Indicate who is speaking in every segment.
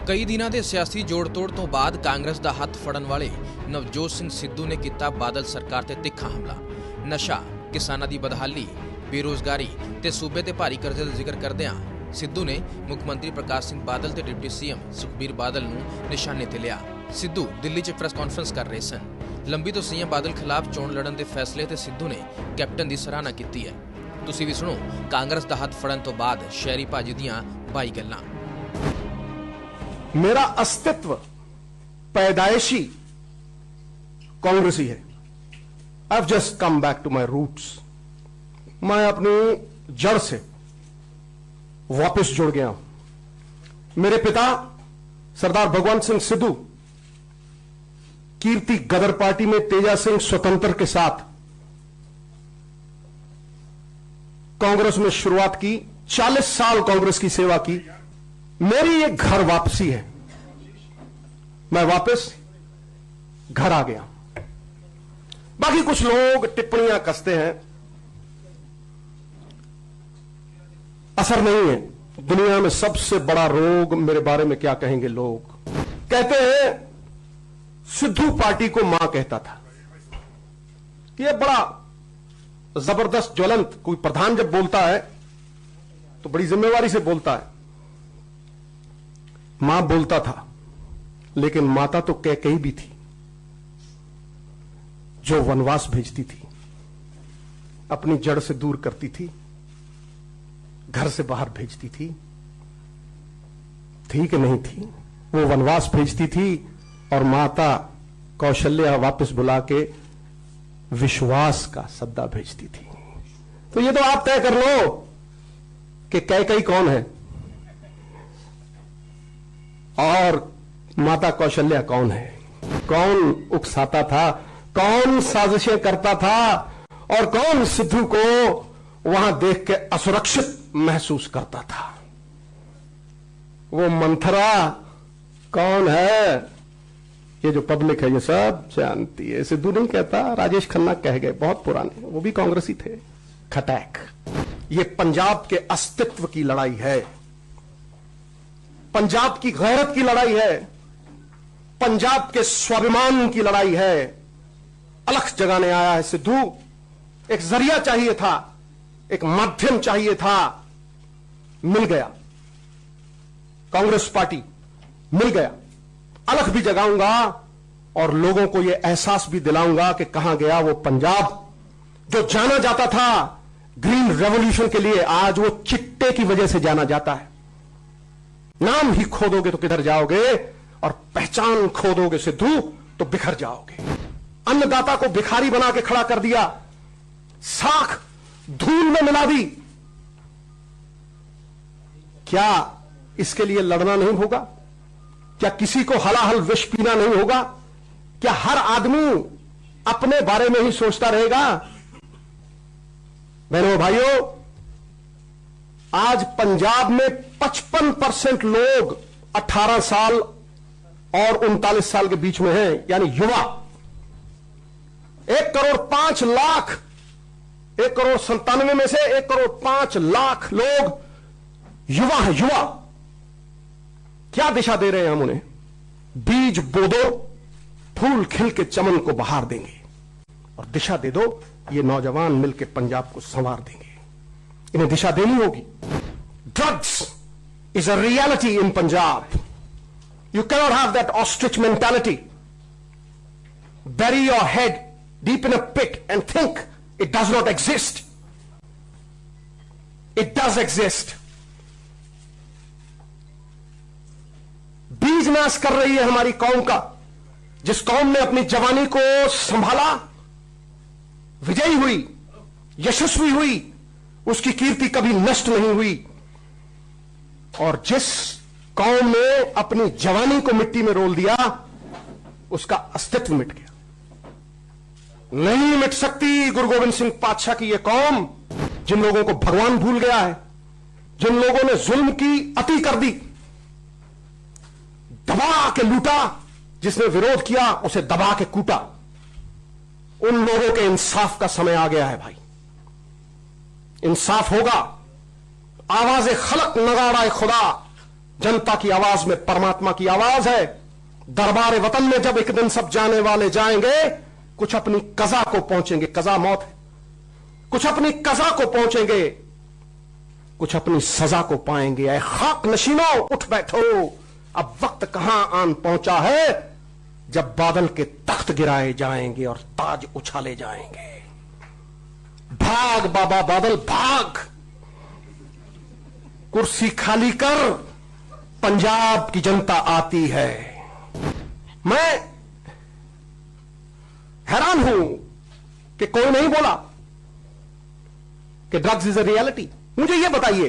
Speaker 1: कई दिनों के सियासी जोड़ तोड़ तो बाद कांग्रेस का हथ फड़न वाले नवजोत सिंह सिद्धू ने किया बादल सरकार ते तिखा हमला। नशा, किसानां दी बदहाली, बेरोजगारी ते सूबे ते भारी कर्जे का जिक्र करदिआं सिद्धू ने मुख्यमंत्री प्रकाश सिंह बादल ते डिप्टी सीएम सुखबीर बादल नूं निशाने ते लिया। सिद्धू दिल्ली च प्रेस कॉन्फ्रेंस कर रहे सन। लंबी तो सीएम बादल खिलाफ चोण लड़न के फैसले ते सिद्धू ने कैप्टन की सराहना की है। तुसीं भी सुनो कांग्रेस का हथ फड़न तो बाद शहरी भाजी दियां 22 गल्लां।
Speaker 2: मेरा अस्तित्व पैदाइशी कांग्रेसी है। I have just come back to my roots. मैं अपनी जड़ से वापस जुड़ गया हूं। मेरे पिता सरदार भगवंत सिंह सिद्धू कीर्ति गदर पार्टी में तेजा सिंह स्वतंत्र के साथ कांग्रेस में शुरुआत की। 40 साल कांग्रेस की सेवा की। मेरी ये घर वापसी है। मैं वापस घर आ गया। बाकी कुछ लोग टिप्पणियां कसते हैं, असर नहीं है। दुनिया में सबसे बड़ा रोग मेरे बारे में क्या कहेंगे लोग? कहते हैं सिद्धू पार्टी को मां कहता था। यह बड़ा जबरदस्त ज्वलंत। कोई प्रधान जब बोलता है तो बड़ी जिम्मेवारी से बोलता है। मां बोलता था, लेकिन माता तो कैकेयी भी थी जो वनवास भेजती थी, अपनी जड़ से दूर करती थी, घर से बाहर भेजती थी कि नहीं थी? वो वनवास भेजती थी और माता कौशल्या वापस बुला के विश्वास का सद्दा भेजती थी। तो ये तो आप तय कर लो कि कैकेयी कौन है और माता कौशल्या कौन है। कौन उकसाता था, कौन साजिशें करता था और कौन सिद्धू को वहां देख के असुरक्षित महसूस करता था? वो मंथरा कौन है? ये जो पब्लिक है ये सब जानती है। सिद्धू नहीं कहता, राजेश खन्ना कह गए, बहुत पुराने, वो भी कांग्रेसी थे। खटैक। ये पंजाब के अस्तित्व की लड़ाई है, पंजाब की गैरत की लड़ाई है, पंजाब के स्वाभिमान की लड़ाई है। अलख जगाने आया है सिद्धू। एक जरिया चाहिए था, एक माध्यम चाहिए था, मिल गया। कांग्रेस पार्टी मिल गया। अलख भी जगाऊंगा और लोगों को यह एहसास भी दिलाऊंगा कि कहां गया वो पंजाब जो जाना जाता था ग्रीन रेवोल्यूशन के लिए। आज वो चिट्टे की वजह से जाना जाता है। नाम ही खो दोगे तो किधर जाओगे, और पहचान खो दोगे सिद्धू तो बिखर जाओगे। अन्नदाता को भिखारी बना के खड़ा कर दिया, साख धूल में मिला दी। क्या इसके लिए लड़ना नहीं होगा? क्या किसी को हलाहल विष पीना नहीं होगा? क्या हर आदमी अपने बारे में ही सोचता रहेगा? बहनों भाइयों, आज पंजाब में 55% लोग 18 साल और 39 साल के बीच में हैं, यानी युवा। 1,05,00,000, 1,97 में से 1,05,00,000 लोग युवा हैं। युवा क्या दिशा दे रहे हैं हम उन्हें? बीज बो दो, फूल खिल के चमन को बहार देंगे, और दिशा दे दो, ये नौजवान मिलकर पंजाब को संवार देंगे। इन्हें दिशा देनी होगी। Drugs is a reality in Punjab. You cannot have that ostrich mentality. Bury your head deep in a pit and think it does not exist. It does exist. बीज नाश कर रही है हमारी कौम का। जिस कौम ने अपनी जवानी को संभाला, विजयी हुई, यशस्वी हुई, उसकी कीर्ति कभी नष्ट नहीं हुई। और जिस कौम ने अपनी जवानी को मिट्टी में रोल दिया, उसका अस्तित्व मिट गया। नहीं मिट सकती गुरु गोविंद सिंह पातशाह की यह कौम, जिन लोगों को भगवान भूल गया है, जिन लोगों ने जुल्म की अति कर दी, दबा के लूटा, जिसने विरोध किया उसे दबा के कूटा। उन लोगों के इंसाफ का समय आ गया है भाई। इंसाफ होगा। आवाज़े खलक नगाड़ा खुदा जनता की आवाज में परमात्मा की आवाज है। दरबार वतन में जब एक दिन सब जाने वाले जाएंगे, कुछ अपनी कजा को पहुंचेंगे, कजा मौत है, कुछ अपनी कजा को पहुंचेंगे, कुछ अपनी सजा को पाएंगे। ऐ खाक नशीनों उठ बैठो, अब वक्त कहां आन पहुंचा है जब बादल के तख्त गिराए जाएंगे और ताज उछाले जाएंगे। भाग बाबा बादल भाग, कुर्सी खाली कर, पंजाब की जनता आती है। मैं हैरान हूं कि कोई नहीं बोला कि ड्रग्स इज अ रियलिटी। मुझे यह बताइए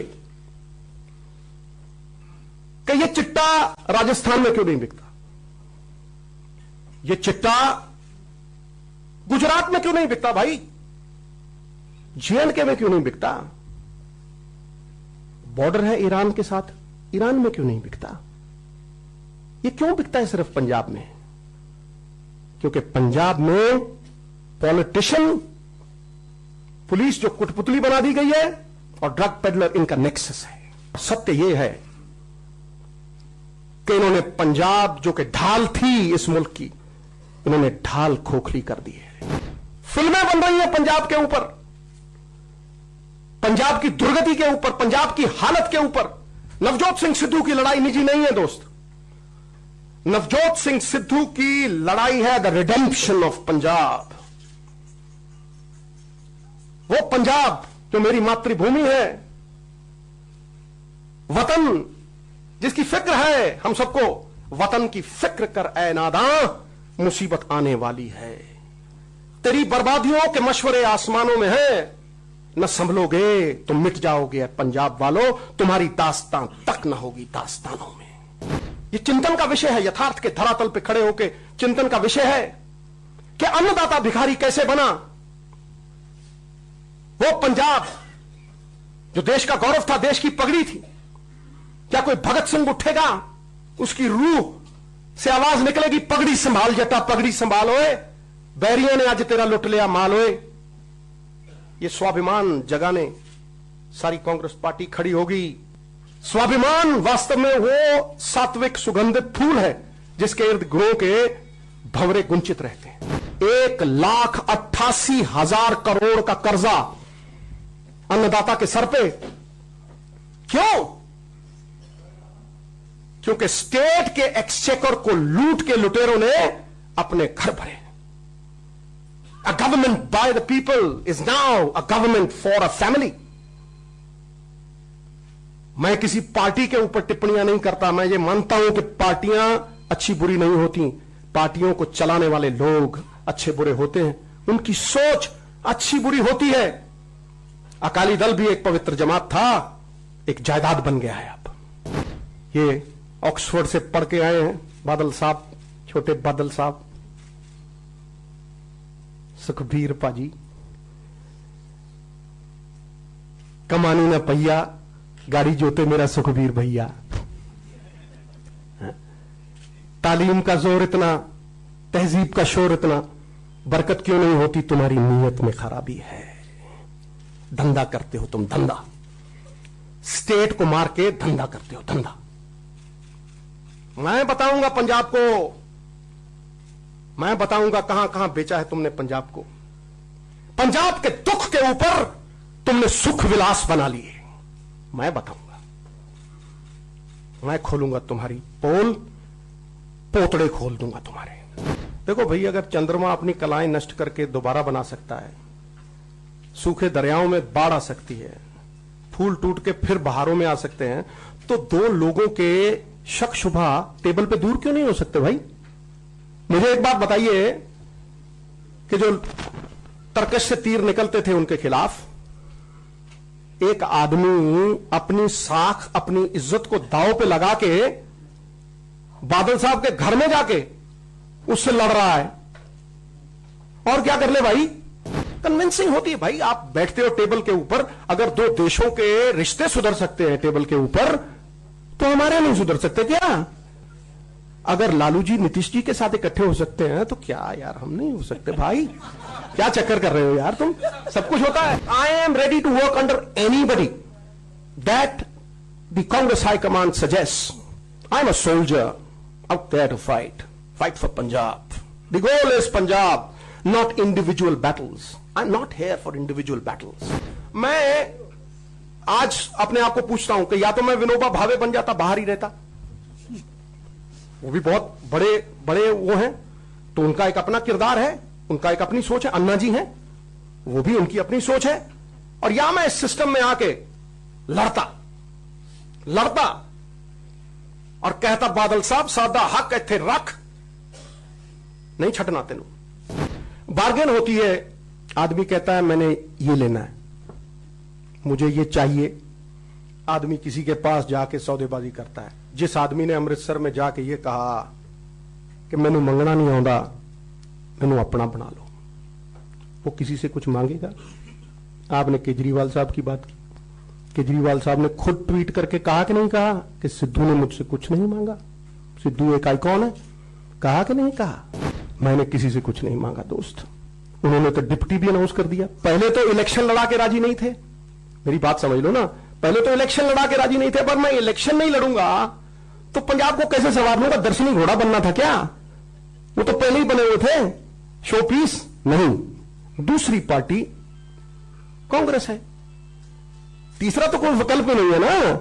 Speaker 2: कि यह चिट्टा राजस्थान में क्यों नहीं बिकता, यह चिट्टा गुजरात में क्यों नहीं बिकता भाई, JNK में क्यों नहीं बिकता, बॉर्डर है ईरान के साथ, ईरान में क्यों नहीं बिकता, यह क्यों बिकता है सिर्फ पंजाब में? क्योंकि पंजाब में पॉलिटिशियन, पुलिस जो कुटपुतली बना दी गई है और ड्रग पेडलर इनका नेक्सस है। सत्य यह है कि इन्होंने पंजाब जो कि ढाल थी इस मुल्क की, इन्होंने ढाल खोखली कर दी है। फिल्में बन रही हैं पंजाब के ऊपर, पंजाब की दुर्गति के ऊपर, पंजाब की हालत के ऊपर। नवजोत सिंह सिद्धू की लड़ाई निजी नहीं है दोस्त, नवजोत सिंह सिद्धू की लड़ाई है द रिडेम्पशन ऑफ पंजाब। वो पंजाब जो मेरी मातृभूमि है, वतन जिसकी फिक्र है हम सबको, वतन की फिक्र कर ऐ नादां, मुसीबत आने वाली है। तेरी बर्बादियों के मशवरे आसमानों में है, न संभलोगे तुम मिट जाओगे पंजाब वालों, तुम्हारी दास्तां तक न होगी दास्तानों में। ये चिंतन का विषय है, यथार्थ के धरातल पे खड़े होकर चिंतन का विषय है कि अन्नदाता भिखारी कैसे बना। वो पंजाब जो देश का गौरव था, देश की पगड़ी थी, क्या कोई भगत सिंह उठेगा, उसकी रूह से आवाज निकलेगी, पगड़ी संभाल जटा, पगड़ी संभाल ओए, बैरियों ने आज तेरा लुट लिया माल ओए। ये स्वाभिमान जगाने सारी कांग्रेस पार्टी खड़ी होगी। स्वाभिमान वास्तव में वो सात्विक सुगंधित फूल है जिसके इर्द गिर्द के भंवरे गुंचित रहते हैं। 1,88,000 करोड़ का कर्जा अन्नदाता के सर पे, क्यों? क्योंकि स्टेट के एक्सचेकर को लूट के लुटेरों ने अपने घर भरे। A government by the people is now a government for a family. मैं किसी पार्टी के ऊपर टिप्पणियां नहीं करता, मैं ये मानता हूं कि पार्टियां अच्छी बुरी नहीं होती, पार्टियों को चलाने वाले लोग अच्छे बुरे होते हैं, उनकी सोच अच्छी बुरी होती है। अकाली दल भी एक पवित्र जमात था, एक जायदाद बन गया है अब। ये ऑक्सफोर्ड से पढ़ के आए हैं बादल साहब, छोटे बादल साहब, सुखबीर पाजी। कमानी ना पहिया, गाड़ी जोते मेरा सुखबीर भैया। तालीम का जोर इतना, तहजीब का शोर इतना, बरकत क्यों नहीं होती? तुम्हारी नीयत में खराबी है। धंधा करते हो तुम, धंधा, स्टेट को मार के धंधा करते हो, धंधा। मैं बताऊंगा पंजाब को, मैं बताऊंगा कहां कहां बेचा है तुमने पंजाब को। पंजाब के दुख के ऊपर तुमने सुख विलास बना लिए, मैं बताऊंगा। मैं खोलूंगा तुम्हारी पोल, पोतड़े खोल दूंगा तुम्हारे। देखो भाई, अगर चंद्रमा अपनी कलाएं नष्ट करके दोबारा बना सकता है, सूखे दरियाओं में बाढ़ आ सकती है, फूल टूट के फिर बहारों में आ सकते हैं, तो दो लोगों के शक शुभा टेबल पे दूर क्यों नहीं हो सकते भाई? मुझे एक बात बताइए कि जो तरकश से तीर निकलते थे उनके खिलाफ, एक आदमी अपनी साख, अपनी इज्जत को दांव पे लगा के बादल साहब के घर में जाके उससे लड़ रहा है, और क्या कर ले भाई? कन्विंसिंग होती है भाई। आप बैठते हो टेबल के ऊपर, अगर दो देशों के रिश्ते सुधर सकते हैं टेबल के ऊपर, तो हमारे नहीं सुधर सकते क्या? अगर लालू जी नीतीश जी के साथ इकट्ठे हो सकते हैं तो क्या यार हम नहीं हो सकते भाई? क्या चक्कर कर रहे हो यार तुम? सब कुछ होता है। I am ready to work under anybody that the Congress high command suggest. I'm a soldier out there to fight for Punjab. The goal is Punjab, not individual battles. I'm not here for individual battles. मैं आज अपने आप को पूछता हूं कि या तो मैं विनोबा भावे बन जाता, बाहर ही रहता, वो भी बहुत बड़े बड़े वो हैं, तो उनका एक अपना किरदार है, उनका एक अपनी सोच है। अन्ना जी हैं, वो भी उनकी अपनी सोच है। और या मैं इस सिस्टम में आके लड़ता और कहता बादल साहब सादा हक इत्थे रख, नहीं छटना तेनू। बार्गेन होती है, आदमी कहता है मैंने ये लेना है, मुझे ये चाहिए। आदमी किसी के पास जाके सौदेबाजी करता है। जिस आदमी ने अमृतसर में जाके ये कहा कि मैनू मंगना नहीं आउंदा, मैनू अपना बना लो, वो किसी से कुछ मांगेगा? आपने केजरीवाल साहब की बात की, केजरीवाल साहब ने खुद ट्वीट करके कहा कि नहीं कहा कि सिद्धू ने मुझसे कुछ नहीं मांगा। सिद्धू एक आइकॉन है, कहा कि नहीं कहा मैंने किसी से कुछ नहीं मांगा दोस्त। उन्होंने तो डिप्टी भी अनाउंस कर दिया। पहले तो इलेक्शन लड़ा के राजी नहीं थे, मेरी बात समझ लो ना, पहले तो इलेक्शन लड़ा के राजी नहीं थे, पर मैं इलेक्शन नहीं लड़ूंगा तो पंजाब को कैसे संवार लूंगा? दर्शनी घोड़ा बनना था क्या? वो तो पहले ही बने हुए थे, शो पीस नहीं। दूसरी पार्टी कांग्रेस है, तीसरा तो कोई विकल्प ही नहीं है ना।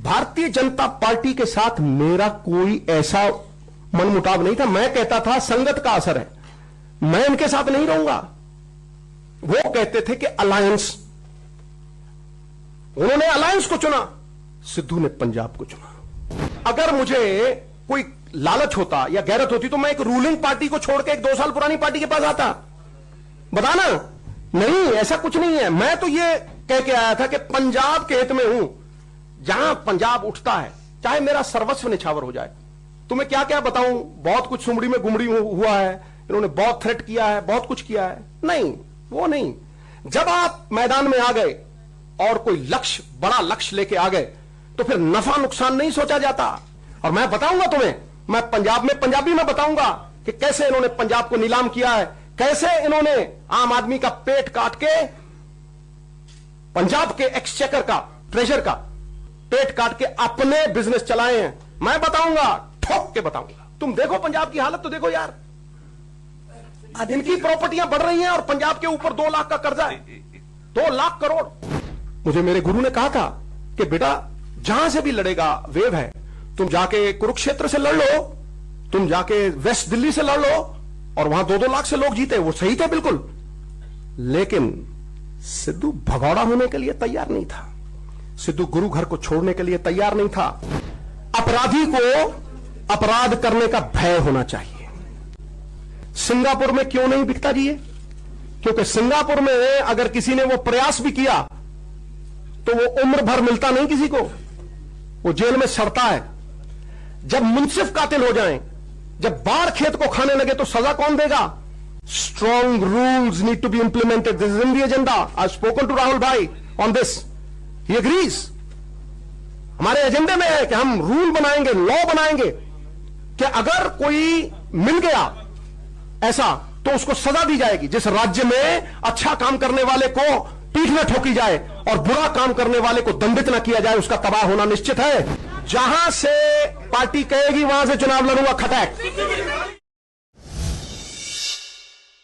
Speaker 2: भारतीय जनता पार्टी के साथ मेरा कोई ऐसा मनमुटाव नहीं था। मैं कहता था संगत का असर है, मैं इनके साथ नहीं रहूंगा। वो कहते थे कि अलायंस, उन्होंने अलायंस को चुना, सिद्धू ने पंजाब को चुना। अगर मुझे कोई लालच होता या गैरत होती तो मैं एक रूलिंग पार्टी को छोड़ के एक 2 साल पुरानी पार्टी के पास आता, बताना। नहीं, ऐसा कुछ नहीं है। मैं तो ये कह के आया था कि पंजाब के हित में हूं, जहां पंजाब उठता है चाहे मेरा सर्वस्व निछावर हो जाए। तुम्हें क्या क्या बताऊं, बहुत कुछ सुमड़ी में गुमड़ी हुआ है, इन्होंने बहुत थ्रेट किया है, बहुत कुछ किया है। नहीं, वो नहीं। जब आप मैदान में आ गए और कोई लक्ष्य, बड़ा लक्ष्य लेके आ गए, तो फिर नफा नुकसान नहीं सोचा जाता। और मैं बताऊंगा तुम्हें, मैं पंजाब में पंजाबी में बताऊंगा कि कैसे इन्होंने पंजाब को नीलाम किया है, कैसे इन्होंने आम आदमी का पेट काट के, पंजाब के एक्सचेकर का, ट्रेजर का पेट काट के अपने बिजनेस चलाए हैं। मैं बताऊंगा, ठोक के बताऊंगा। तुम देखो पंजाब की हालत तो देखो यार, इनकी प्रॉपर्टियां बढ़ रही हैं और पंजाब के ऊपर 2 लाख का कर्जा है, 2 लाख करोड़। मुझे मेरे गुरु ने कहा था कि बेटा जहां से भी लड़ेगा वेव है, तुम जाके कुरुक्षेत्र से लड़ लो, तुम जाके वेस्ट दिल्ली से लड़ लो, और वहां 2-2 लाख से लोग जीते। वो सही थे बिल्कुल, लेकिन सिद्धू भगौड़ा होने के लिए तैयार नहीं था, सिद्धू गुरु घर को छोड़ने के लिए तैयार नहीं था। अपराधी को अपराध करने का भय होना चाहिए। सिंगापुर में क्यों नहीं बिकता जी ये? क्योंकि सिंगापुर में अगर किसी ने वो प्रयास भी किया तो वो उम्र भर मिलता नहीं किसी को, वो जेल में सड़ता है। जब मुंसिफ कातिल हो जाएं, जब बाढ़ खेत को खाने लगे तो सजा कौन देगा? Strong rules need to be implemented. This is in the agenda. I spoken to Rahul भाई ऑन दिस, ही एग्रीज। हमारे एजेंडे में है कि हम रूल बनाएंगे, लॉ बनाएंगे कि अगर कोई मिल गया ऐसा तो उसको सजा दी जाएगी। जिस राज्य में अच्छा काम करने वाले को पीठ में ठोकी जाए और बुरा काम करने वाले को दंडित न किया जाए, उसका तबाह होना निश्चित है। जहां से पार्टी कहेगी वहां से चुनाव लड़ूंगा, खटैक।